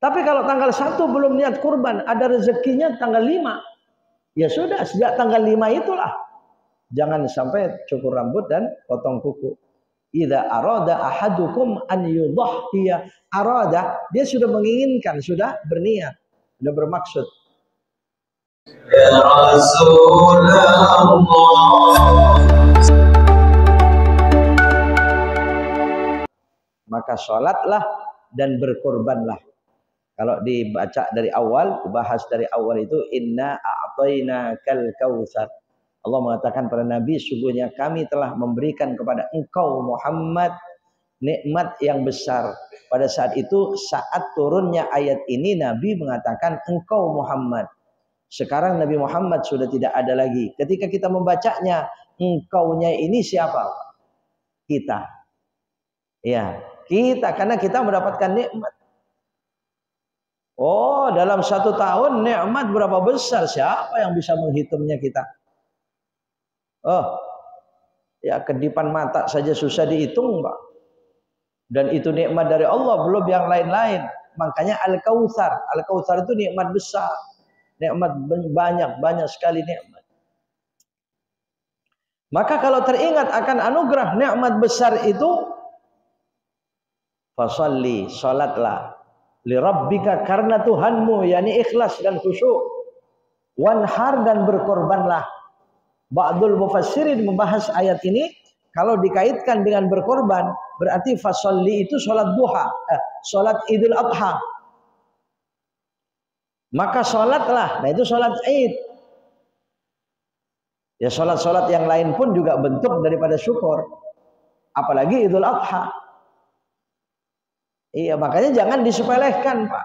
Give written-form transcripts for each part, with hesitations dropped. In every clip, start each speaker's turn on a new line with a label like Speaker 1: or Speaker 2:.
Speaker 1: Tapi kalau tanggal 1 belum niat kurban, ada rezekinya tanggal 5. Ya sudah, sejak tanggal 5 itulah. Jangan sampai cukur rambut dan potong kuku. Idza arada ahadukum an yudhhiya, arada, dia sudah menginginkan, sudah berniat, sudah bermaksud. Ya Rasulullah. Maka sholatlah dan berkorbanlah. Kalau dibaca dari awal, dibahas dari awal itu, inna a'tainakal kautsar. Allah mengatakan pada Nabi, sungguhnya kami telah memberikan kepada engkau Muhammad nikmat yang besar. Pada saat itu, saat turunnya ayat ini, Nabi mengatakan engkau Muhammad. Sekarang Nabi Muhammad sudah tidak ada lagi. Ketika kita membacanya, engkaunya ini siapa? Kita. Ya, kita, karena kita mendapatkan nikmat. Oh, dalam 1 tahun nikmat berapa besar? Siapa yang bisa menghitungnya kita? Oh, ya kedipan mata saja susah dihitung, Pak. Dan itu nikmat dari Allah, belum yang lain-lain. Makanya Al-Kautsar. Al-Kautsar itu nikmat besar. Nikmat banyak sekali nikmat. Maka kalau teringat akan anugerah nikmat besar itu, fasalli, salatlah. Li rabbika, karena Tuhanmu, yakni ikhlas dan khusyuk. Wanhar, dan berkorbanlah. Ba'dul mufassirin membahas ayat ini, kalau dikaitkan dengan berkorban, berarti fasalli itu salat duha, salat Idul Adha. Maka salatlah, nah itu salat Id. Ya salat-salat yang lain pun juga bentuk daripada syukur. Apalagi Idul Adha. Iya, makanya jangan disepelekan, Pak.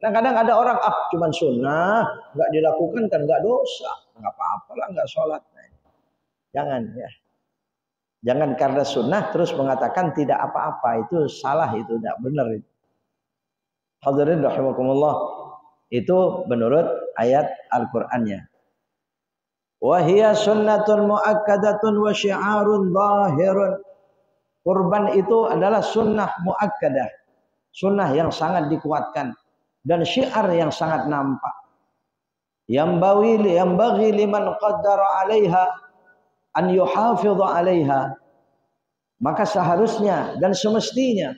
Speaker 1: Kadang-kadang ada orang, cuman sunnah, nggak dilakukan kan nggak dosa, nggak apa-apa lah, nggak sholat. Jangan ya, jangan karena sunnah terus mengatakan tidak apa-apa, itu salah, itu tidak benar. Hadirin rahimakumullah, itu menurut ayat Al-Qur'annya. Wa hiya sunnatun muakkadatun wa syi'arun zahirun. Kurban itu adalah sunnah muakkadah, sunnah yang sangat dikuatkan, dan syiar yang sangat nampak. Yang bagi liman qaddara 'alaiha an yuhafidha 'alaiha. Maka seharusnya dan semestinya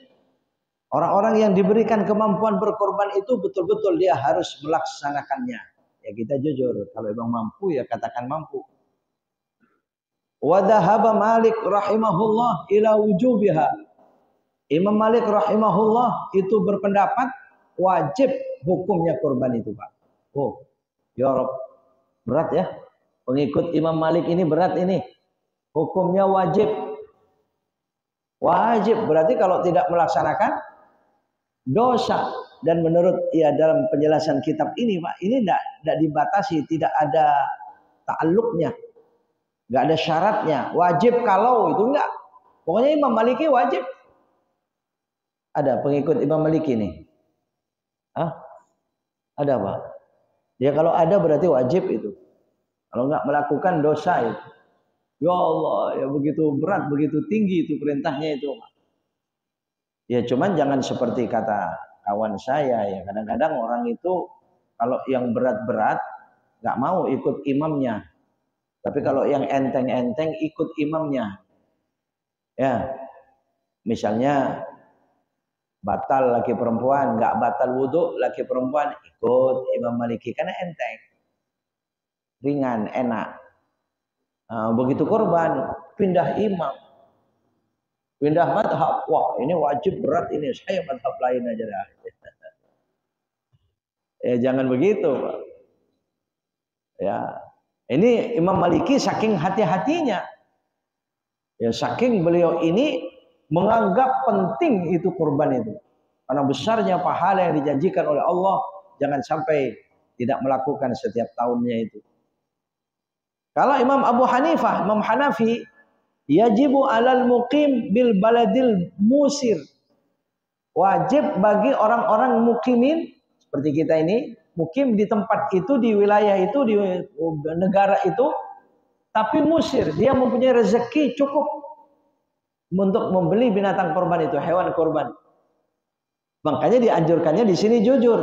Speaker 1: orang-orang yang diberikan kemampuan berkorban itu betul-betul dia harus melaksanakannya. Ya kita jujur, kalau memang mampu ya katakan mampu. Wa dhahaba Malik rahimahullah ila wujubiha. Imam Malik rahimahullah itu berpendapat wajib hukumnya kurban itu, Pak. Oh, ya Rob, berat ya. Pengikut Imam Malik ini berat ini. Hukumnya wajib. Wajib berarti kalau tidak melaksanakan dosa. Dan menurut ya dalam penjelasan kitab ini, Pak, ini tidak dibatasi, tidak ada ta'alluqnya. Enggak ada syaratnya, wajib kalau itu enggak. Pokoknya Imam Maliki wajib. Ada pengikut Imam Maliki nih? Ada, Pak? Ya kalau ada berarti wajib itu. Kalau enggak melakukan dosa itu. Ya Allah, ya begitu berat, begitu tinggi itu perintahnya itu. Ya cuman jangan seperti kata kawan saya ya. Kadang-kadang orang itu kalau yang berat-berat enggak mau ikut imamnya. Tapi kalau yang enteng-enteng ikut imamnya. Ya. Misalnya batal laki perempuan, enggak batal wudhu laki perempuan, ikut Imam Maliki karena enteng. Ringan, enak. Nah, begitu korban, pindah imam. Pindah madhab. Wah, ini wajib berat ini. Saya madhab lain aja dah. Ya jangan begitu, Pak. Ya. Ini Imam Maliki saking hati-hatinya. Ya saking beliau ini menganggap penting itu kurban itu. Karena besarnya pahala yang dijanjikan oleh Allah, jangan sampai tidak melakukan setiap tahunnya itu. Kalau Imam Abu Hanifah, Imam Hanafi, yajibu alal muqim bil baladil musir. Wajib bagi orang-orang mukimin seperti kita ini, mukim di tempat itu, di wilayah itu, di negara itu, tapi musir, dia mempunyai rezeki cukup untuk membeli binatang korban itu, hewan korban. Makanya dianjurkannya di sini jujur.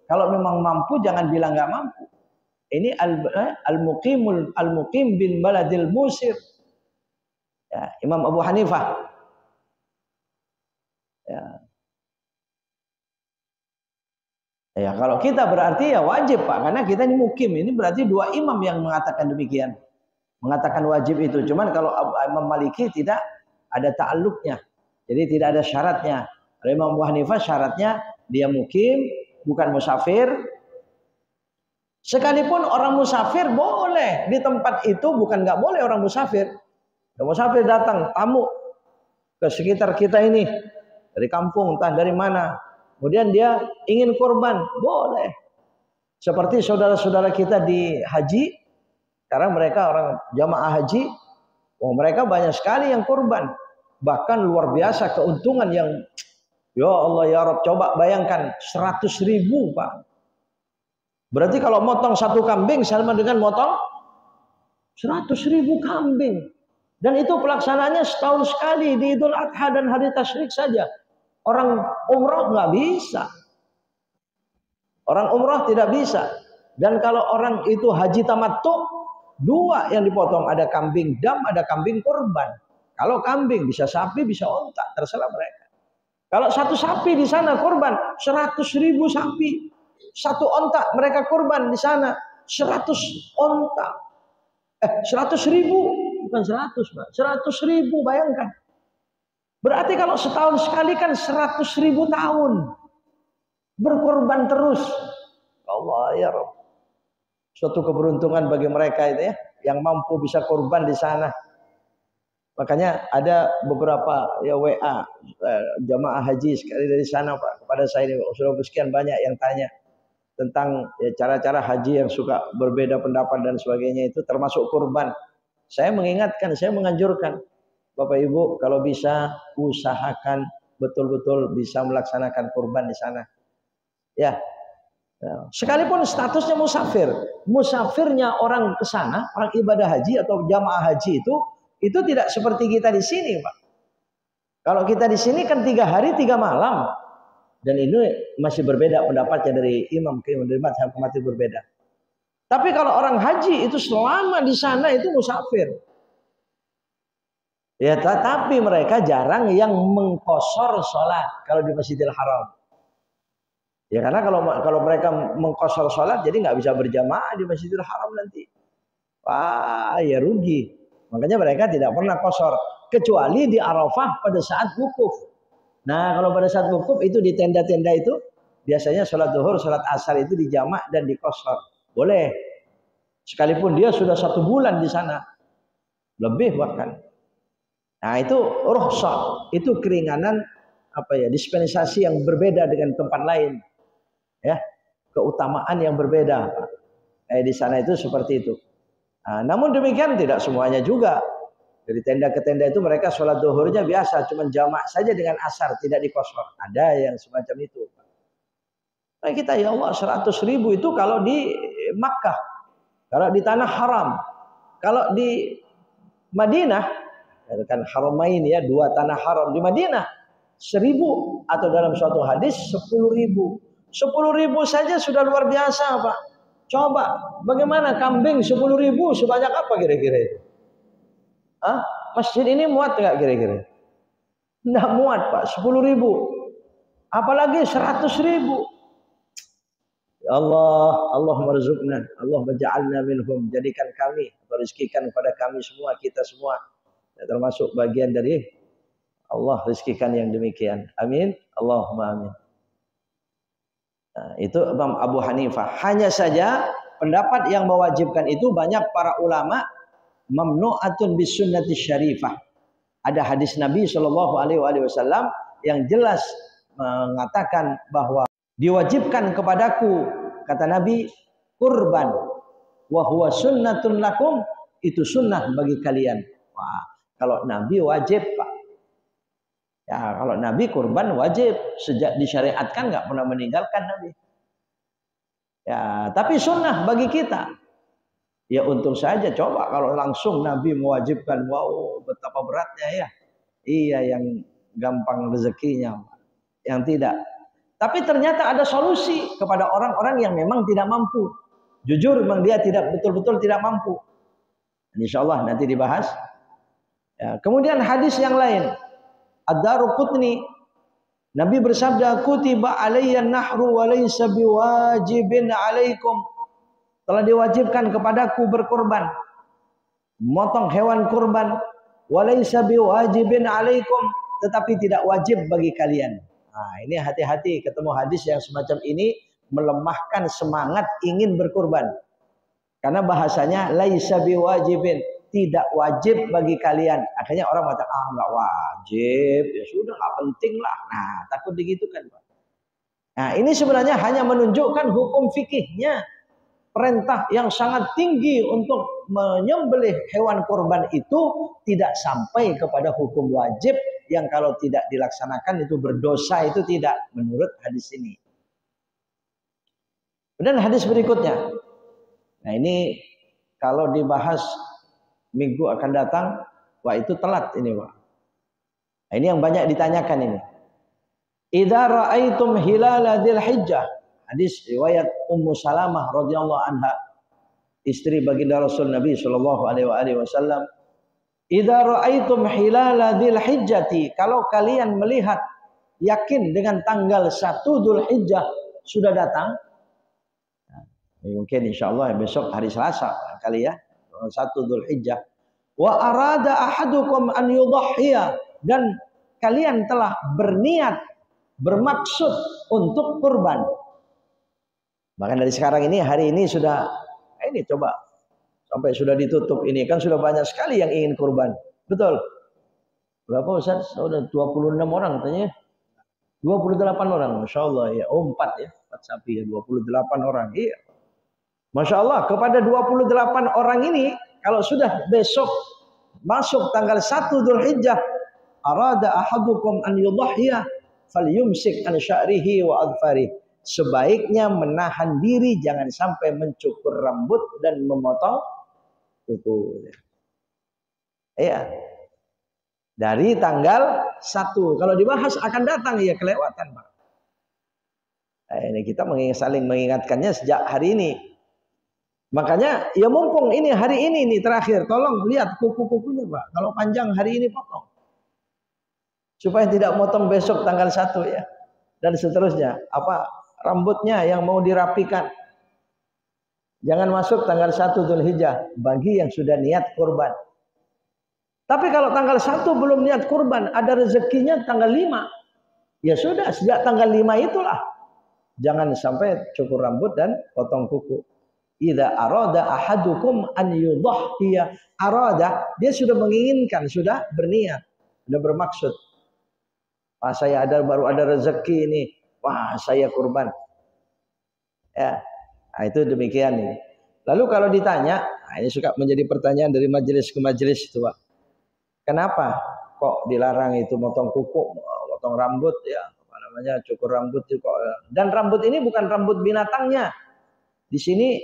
Speaker 1: Kalau memang mampu jangan bilang nggak mampu. Ini al-muqim bin baladil musir. Ya, Imam Abu Hanifah. Ya. Ya, kalau kita berarti ya wajib Pak, karena kita ini mukim. Ini berarti dua imam yang mengatakan demikian. Mengatakan wajib itu. Cuman kalau Imam Maliki tidak ada ta'alluqnya. Jadi tidak ada syaratnya. Kalau Imam Abu Hanifah syaratnya dia mukim, bukan musafir. Sekalipun orang musafir boleh di tempat itu, bukan nggak boleh orang musafir. Orang musafir datang tamu ke sekitar kita ini dari kampung, entah dari mana. Kemudian dia ingin kurban, boleh. Seperti saudara-saudara kita di haji, sekarang mereka orang jamaah haji, mereka banyak sekali yang kurban. Bahkan luar biasa keuntungan yang, ya Allah ya Rabb, coba bayangkan 100.000 Pak. Berarti kalau motong satu kambing sama dengan motong 100.000 kambing. Dan itu pelaksanaannya setahun sekali di Idul Adha dan hari Tasyrik saja. Orang umroh nggak bisa. Orang umroh tidak bisa. Dan kalau orang itu haji tamattu, dua yang dipotong. Ada kambing dam, ada kambing kurban. Kalau kambing bisa sapi, bisa onta. Terserah mereka. Kalau satu sapi di sana kurban, 100.000 sapi. Satu onta mereka kurban di sana. 100 onta. 100.000. Bukan 100 Pak. 100.000 bayangkan. Berarti kalau setahun sekali kan 100.000 tahun berkorban terus. Allah ya Rabb. Suatu keberuntungan bagi mereka itu ya, yang mampu bisa korban di sana. Makanya ada beberapa ya WA jamaah haji sekali dari sana Pak kepada saya ini sudah sekian banyak yang tanya tentang ya, cara-cara haji yang suka berbeda pendapat dan sebagainya itu termasuk kurban. Saya mengingatkan, saya menganjurkan Bapak Ibu kalau bisa usahakan betul-betul bisa melaksanakan kurban di sana. Ya. Sekalipun statusnya musafir, musafirnya orang ke sana, orang ibadah haji atau jamaah haji itu tidak seperti kita di sini, Pak. Kalau kita di sini kan 3 hari 3 malam. Dan ini masih berbeda pendapatnya dari imam ke imam, dari mazhab ke mazhab berbeda. Tapi kalau orang haji itu selama di sana itu musafir. Ya, tetapi mereka jarang yang mengqashar sholat kalau di Masjidil Haram. Ya karena kalau mereka mengqashar sholat jadi nggak bisa berjamaah di Masjidil Haram nanti. Wah, ya rugi. Makanya mereka tidak pernah qashar kecuali di Arafah pada saat wukuf. Nah, kalau pada saat wukuf itu di tenda-tenda itu biasanya sholat zuhur, sholat asar itu dijamak dan diqashar. Boleh. Sekalipun dia sudah 1 bulan di sana. Lebih bahkan. Nah itu rukhsah, itu keringanan dispensasi yang berbeda dengan tempat lain, ya keutamaan yang berbeda. Di sana itu seperti itu. Nah, namun demikian tidak semuanya juga. Dari tenda ke tenda itu mereka sholat zuhurnya biasa, cuma jamak saja dengan asar, tidak diqashar. Ada yang semacam itu. Nah kita ya Allah 100.000 itu kalau di Makkah, kalau di tanah haram, kalau di Madinah. Kan haramain ya, 2 tanah haram di Madinah 1.000 atau dalam suatu hadis 10.000. 10.000 saja sudah luar biasa Pak. Coba bagaimana kambing 10.000 sebanyak apa kira-kira itu? Masjid ini muat nggak kira-kira? Nggak muat Pak, 10.000. Apalagi 100.000. Ya Allah marzuqna, Allah maj'alna minhum, jadikan kami atau rizkikan kepada kami semua, kita semua termasuk bagian dari Allah rizkikan yang demikian. Amin. Allahumma amin. Nah, itu Imam Abu Hanifah. Hanya saja pendapat yang mewajibkan itu banyak para ulama mamnu'atun bis sunnati syarifah. Ada hadis Nabi Shallallahu alaihi wasallam yang jelas mengatakan bahwa diwajibkan kepadaku, kata Nabi, kurban wa huwa sunnatun lakum, itu sunnah bagi kalian. Wah, kalau Nabi wajib Pak. Ya, kalau Nabi kurban wajib. Sejak disyariatkan nggak pernah meninggalkan Nabi. Ya, tapi sunnah bagi kita. Ya untung saja, coba kalau langsung Nabi mewajibkan, wow betapa beratnya ya. Iya yang gampang rezekinya. Yang tidak. Tapi ternyata ada solusi kepada orang-orang yang memang tidak mampu. Jujur memang dia tidak betul-betul tidak mampu. Insya Allah nanti dibahas. Ya, kemudian hadis yang lain. Ad-Daruqutni, Nabi bersabda, kutiba alayya nahru wa laysa biwajibin alaikum. Telah diwajibkan kepadaku berkorban, memotong hewan kurban, wa laysa biwajibin alaikum, tetapi tidak wajib bagi kalian. Nah, ini hati-hati ketemu hadis yang semacam ini melemahkan semangat ingin berkurban. Karena bahasanya laisa biwajibin, tidak wajib bagi kalian. Akhirnya orang mengatakan enggak wajib, ya sudah enggak penting lah. Nah, takut digitukan, Pak. Nah, ini sebenarnya hanya menunjukkan hukum fikihnya. Perintah yang sangat tinggi untuk menyembelih hewan kurban itu tidak sampai kepada hukum wajib yang kalau tidak dilaksanakan itu berdosa, itu tidak menurut hadis ini. Dan hadis berikutnya. Nah, ini kalau dibahas minggu akan datang, wah itu telat ini, Pak. Nah, ini yang banyak ditanyakan ini. Idza ra'aitum hilala dzilhijjah. Hadis riwayat Ummu Salamah radhiyallahu anha, istri baginda Rasul Nabi sallallahu alaihi wasallam. Idza ra'aitum hilala dzilhijjati, kalau kalian melihat yakin dengan tanggal 1 Dzulhijjah sudah datang. Nah, mungkin insyaallah besok hari Selasa kali ya, 1 Dzulhijjah. Wa arada ahadukum an yudhhiya, dan kalian telah berniat, bermaksud untuk kurban. Maka dari sekarang ini, hari ini sudah, ini coba sampai sudah ditutup ini, kan sudah banyak sekali yang ingin kurban. Betul? Berapa Ustaz? Sudah 26 orang katanya. 28 orang, Masya Allah ya. Oh 4 ya, 4 sapi ya, 28 orang. Iya. Masya Allah, kepada 28 orang ini, kalau sudah besok masuk tanggal 1 Dzulhijjah, arada ahadukum an yudhhiya falyumsik an sya'rihi wa adfarihi. Sebaiknya menahan diri, jangan sampai mencukur rambut dan memotong kuku. Ya. Dari tanggal 1. Kalau dibahas akan datang ya kelewatan, Pak. Nah, ini kita saling mengingatkannya sejak hari ini. Makanya ya mumpung ini hari ini nih terakhir, tolong lihat kuku-kukunya, Pak. Kalau panjang hari ini potong. Supaya tidak motong besok tanggal 1 ya. Dan seterusnya. Apa rambutnya yang mau dirapikan. Jangan masuk tanggal 1 Dzulhijjah bagi yang sudah niat kurban. Tapi kalau tanggal 1 belum niat kurban, ada rezekinya tanggal 5. Ya sudah, sejak tanggal 5 itulah. Jangan sampai cukur rambut dan potong kuku. Idza arada ahadukum an yudhhiya. Arada, dia sudah menginginkan, sudah berniat, sudah bermaksud. Wah, saya baru ada rezeki ini. Wah, saya kurban. Ya, nah, itu demikian ini. Lalu kalau ditanya, nah ini suka menjadi pertanyaan dari majelis ke majelis itu, Pak. Kenapa kok dilarang itu motong kuku, motong rambut ya, apa namanya, cukur rambut itu kok. Dan rambut ini bukan rambut binatangnya. Di sini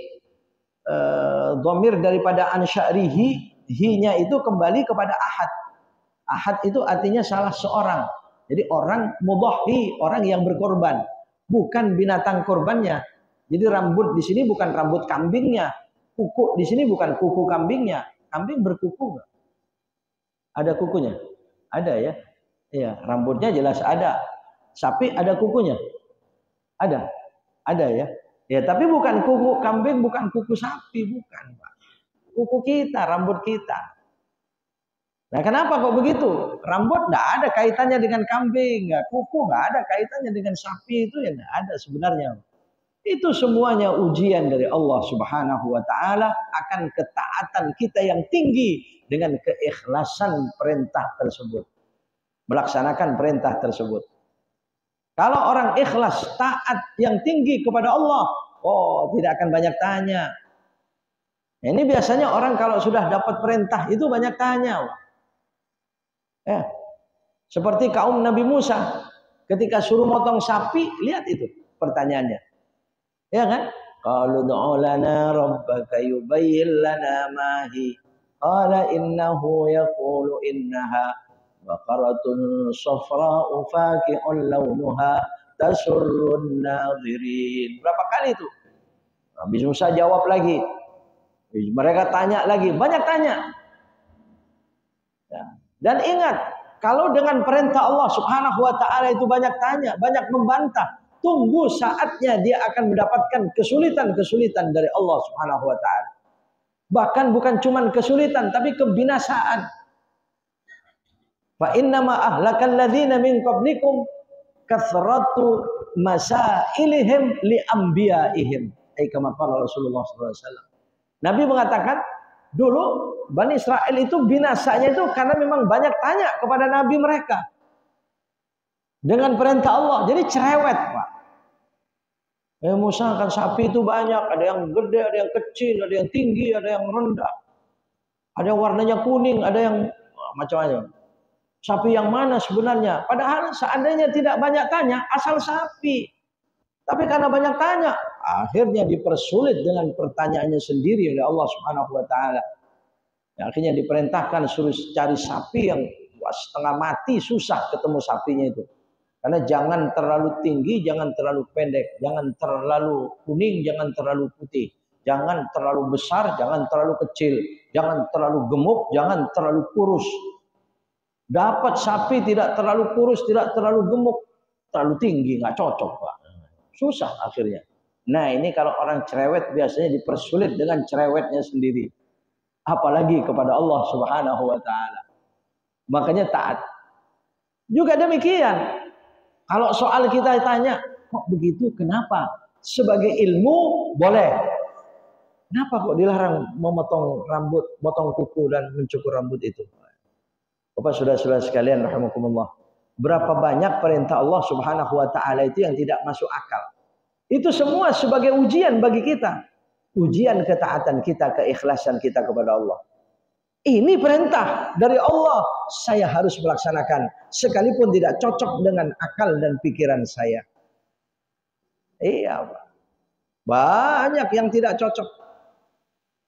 Speaker 1: dhamir daripada ansya'rihi, hi-nya itu kembali kepada ahad. Ahad itu artinya salah seorang. Jadi orang mudhhi, orang yang berkorban, bukan binatang korbannya. Jadi rambut di sini bukan rambut kambingnya, kuku di sini bukan kuku kambingnya. Kambing berkuku enggak? Ada kukunya? Ada ya? Iya, rambutnya jelas ada. Sapi ada kukunya? Ada. Ada ya? Ya, tapi bukan kuku kambing, bukan kuku sapi, bukan, Pak. Kuku kita, rambut kita. Nah, kenapa kok begitu? Rambut enggak ada kaitannya dengan kambing, kuku enggak ada kaitannya dengan sapi, itu ya enggak ada sebenarnya. Itu semuanya ujian dari Allah Subhanahu wa taala akan ketaatan kita yang tinggi dengan keikhlasan perintah tersebut. Melaksanakan perintah tersebut. Kalau orang ikhlas, taat yang tinggi kepada Allah, oh tidak akan banyak tanya. Nah, ini biasanya orang kalau sudah dapat perintah itu banyak tanya. Ya. Seperti kaum Nabi Musa ketika suruh motong sapi, lihat itu pertanyaannya. Ya kan? Qalu du'u lana rabbaka yubayyin lana ma hi. Qala innahu yaqulu innaha baqaratun safra'u faqi'un launuha tasurrun nadhirin. Berapa kali itu? Nabi Musa jawab lagi. Mereka tanya lagi, banyak tanya. Ya. Dan ingat, kalau dengan perintah Allah Subhanahu wa taala itu banyak tanya, banyak membantah, tunggu saatnya dia akan mendapatkan kesulitan-kesulitan dari Allah Subhanahu wa taala. Bahkan bukan cuma kesulitan, tapi kebinasaan. Fa innama ahlakal ladzina min qablikum kathratu masailihim li anbiyaihim. Kama qala Rasulullah sallallahu alaihi wasallam. Nabi mengatakan, dulu Bani Israel itu binasanya itu karena memang banyak tanya kepada nabi mereka. Dengan perintah Allah, jadi cerewet, Pak. Musa kan sapi itu banyak, ada yang gede, ada yang kecil, ada yang tinggi, ada yang rendah. Ada yang warnanya kuning, ada yang macam-macam. Sapi yang mana sebenarnya? Padahal seandainya tidak banyak tanya, asal sapi. Tapi karena banyak tanya, akhirnya dipersulit dengan pertanyaannya sendiri oleh Allah Subhanahu wa taala. Akhirnya diperintahkan suruh cari sapi yang setengah mati, susah ketemu sapinya itu. Karena jangan terlalu tinggi, jangan terlalu pendek, jangan terlalu kuning, jangan terlalu putih, jangan terlalu besar, jangan terlalu kecil, jangan terlalu gemuk, jangan terlalu kurus. Dapat sapi tidak terlalu kurus, tidak terlalu gemuk, terlalu tinggi, nggak cocok, Pak. Susah akhirnya. Nah, ini kalau orang cerewet biasanya dipersulit dengan cerewetnya sendiri. Apalagi kepada Allah Subhanahu wa taala. Makanya taat. Juga demikian. Kalau soal kita tanya, kok begitu? Kenapa? Sebagai ilmu boleh. Kenapa kok dilarang memotong rambut, potong kuku dan mencukur rambut itu? Bapak saudara-saudara sekalian rahimakumullah. Berapa banyak perintah Allah Subhanahu wa taala itu yang tidak masuk akal. Itu semua sebagai ujian bagi kita. Ujian ketaatan kita, keikhlasan kita kepada Allah. Ini perintah dari Allah, saya harus melaksanakan sekalipun tidak cocok dengan akal dan pikiran saya. Iya, Pak. Banyak yang tidak cocok.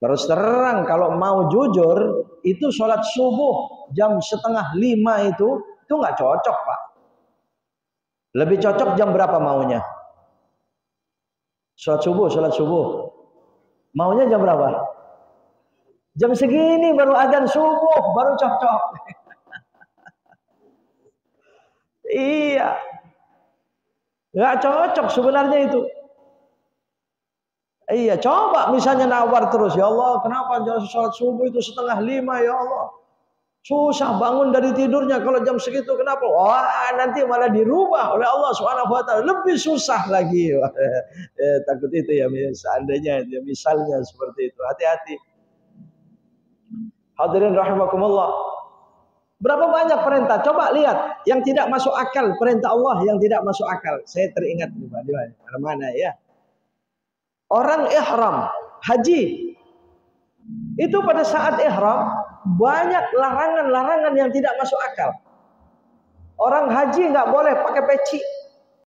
Speaker 1: Terus terang kalau mau jujur, itu sholat subuh jam 4:30 itu nggak cocok, Pak. Lebih cocok jam berapa maunya? Sholat subuh. Maunya jam berapa? Jam segini baru adzan subuh, baru cocok. Iya. Nggak cocok sebenarnya itu. Iya, coba misalnya nawar terus, ya Allah, kenapa sholat subuh itu 4:30 ya Allah? Susah bangun dari tidurnya kalau jam segitu, kenapa? Wah, nanti malah dirubah oleh Allah Subhanahu wa taala, lebih susah lagi. Takut itu ya, seandainya misalnya seperti itu. Hati-hati. Hadirin rahimakumullah. Berapa banyak perintah? Coba lihat yang tidak masuk akal, perintah Allah yang tidak masuk akal. Saya teringat di mana ya? Orang ihram haji itu pada saat ihram banyak larangan-larangan yang tidak masuk akal. Orang haji nggak boleh pakai peci.